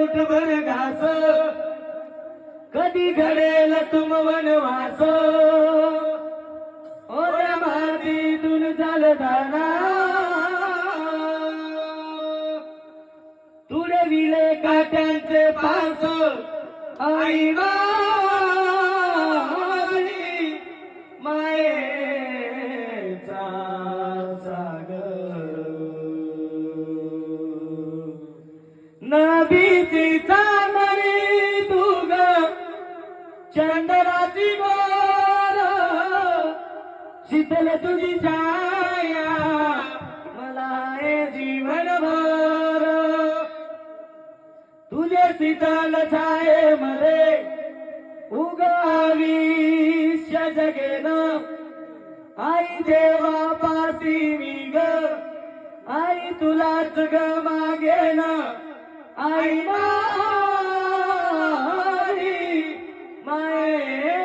मुठभर घास कधी घडेल तुम वनवास ओऱ्या मातीतून झालं दाना तुडविले काट्यांचे पास आई माझी मायेचा सागर नबीची चांदणी तू ग चंद्राची गोर शीतल तुझी छाया मला हे जीवनभर तुझे शीतल छायेमध्ये उगाविष्य जगेन आई देवापासी मी ग आई तुलाच ग मागेन आई माझी माये